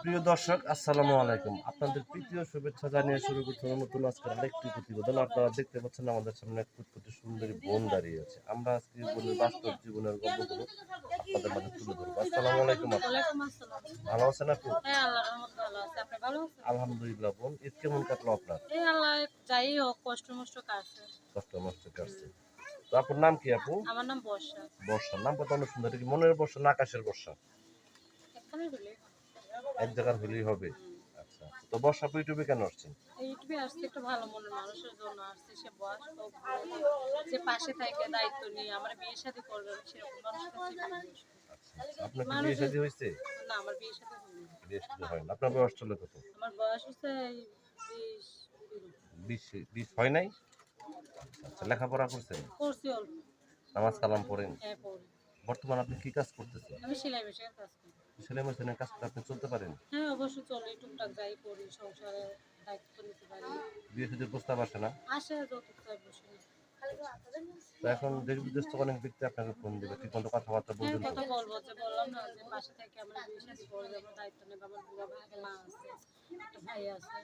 প্রিয় দর্শক, আসসালামু আলাইকুম। আপনাদের প্রীতীয় শুভেচ্ছা জানিয়ে শুরু করছি নতুন আজকের আরেকটি প্রতিবেদন। আপনারা দেখতে পাচ্ছেন আমাদের সামনে এক ফুটফুটে সুন্দরী বোন দাঁড়িয়ে আছে। আমরা আজকে বোনের বাস্তব জীবনের গল্পগুলো আপনাদের মাঝে তুলে ধরবো। আসসালামু আলাইকুম আপু। ভালো আছেন আপু? হ্যাঁ, আল্লাহর রহমতে ভালো আছি। আপনি ভালো আছেন? আলহামদুলিল্লাহ বোন। ঈদ কেমন কাটলো আপনার? এই আল্লাহ যাই হোক কষ্ট মষ্ট কাটছে। কষ্ট মষ্ট কাটছে। তো আপুর নাম কি আপু? আমার নাম বর্ষা। বর্ষা। নামটা তো অনেক সুন্দর। এটা কি মনের বর্ষা না আকাশের বর্ষা? একখানে হলে এক জায়গার হলেই হবে। আচ্ছা। তো বর্ষা আপু ইউটিউবে কেন আসছেন? ইউটিউবে আসছে একটা ভালো মনের মানুষের জন্য আসছে। সে বয়স হোক যে পাশে থেকে দায়িত্ব নিয়ে আমার বিয়ে শাদী করবে সেরকম মানুষের কাছে আচ্ছা, আচ্ছা। আপনার কি বিয়ে মানুষের শাদী হয়েছে? না আমার বিয়ে শাদী হয়নি। বিয়ে শাদী হয় না। আপনার বয়স চলে কত? আমার বয়স হচ্ছে এই 20 বিশ হয় নাই? আচ্ছা, আচ্ছা। লেখাপড়া করছেন? করছি অল্প। নামাজ কালাম পড়েন? হ্যাঁ পড়ি। বর্তমানে আপনি কি কাজ করতেছেন? আমি সেলাই মেশিনের কাজ করি। সেলাই মেশিনের কাজ করে আপনি চলতে পারেন? হ্যাঁ অবশ্যই চলে টুকটাক যাই করি সংসারে দায়িত্ব নিতে পারি। বিয়ে শাদীর প্রস্তাব আসে না? আসে যৌতুক চাই বসে না। তো এখন দেশ বিদেশ থেকে অনেক ব্যক্তি আপনাকে ফোন দিবে, ঠিক মতো কথাবার্তা হ্যাঁ বলবেন তো? কথা বলবো যে বললাম না যে পাশে থেকে আমরা বিয়ে শাদী করবো আমরা দায়িত্ব নেবো আমার বুড়া ভাই মা আছে একটা ভাই আছে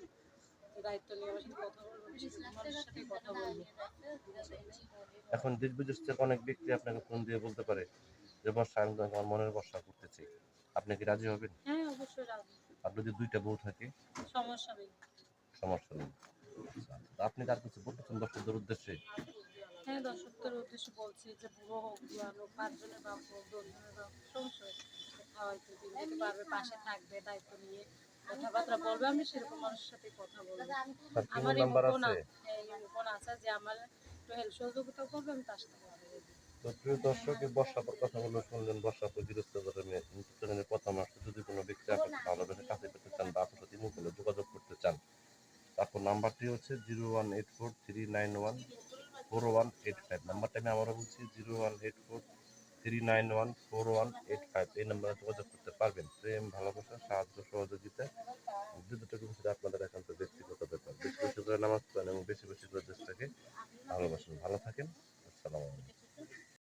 তো দায়িত্ব নিয়ে আমার সাথে কথা বলবো বেশি মানুষের সাথে কথা বলবো। এখন দেশ বিদেশ থেকে অনেক ব্যক্তি আপনাকে ফোন দিয়ে বলতে পারে যে বর্ষা আমি তোমাকে আমার মনের বর্ষা করতেছি, আপনি কি রাজি হবেন? হ্যাঁ অবশ্যই রাজি। আর যদি দুইটা বউ থাকে? সমস্যা নেই। সমস্যা নেই। আচ্ছা, তো আপনি কার কিছু বলতেছেন দর্শকদের উদ্দেশ্যে? হ্যাঁ দর্শকদের উদ্দেশ্যে বলছি যে বুড়ো হোক জোয়ান হোক 5 জনের বাপ হোক 10 জনের বাপ সমস্যা খাওয়াইতে দিতে পারবে পাশে থাকবে দায়িত্ব নিয়ে কথাবার্তা বলবে আমি সেরকম মানুষের সাথে কথা বলবো। তার কি আমার নাম্বার বোন আছে? বোন আছে যে আমার একটু হেল্প সহযোগিতা করবে আমি তার সাথে কথা বলবো। তো প্রিয় দর্শক, এই বর্ষাপুর কথাগুলো শুনলেন। বর্ষাপুর চ্যানেলের প্রথম আসলে যদি কোনো ব্যক্তি আপনাকে ভালোবেসে কাছে পেতে চান বা আপনার সাথে ইমো যোগাযোগ করতে চান, তারপর নাম্বারটি হচ্ছে 01843914185। নাম্বারটা আমি আবারও বলছি 01843914185। এই নাম্বারে যোগাযোগ করতে পারবেন। প্রেম, ভালোবাসা, সাহায্য, সহযোগিতা দুটোকে বিষয়ে আপনাদের একান্ত ব্যক্তিগত ব্যাপার। বেশি বেশি করে নামাজ পড়েন এবং বেশি বেশি করে দেশটাকে ভালোবাসেন। ভালো থাকেন। আসসালামু আলাইকুম।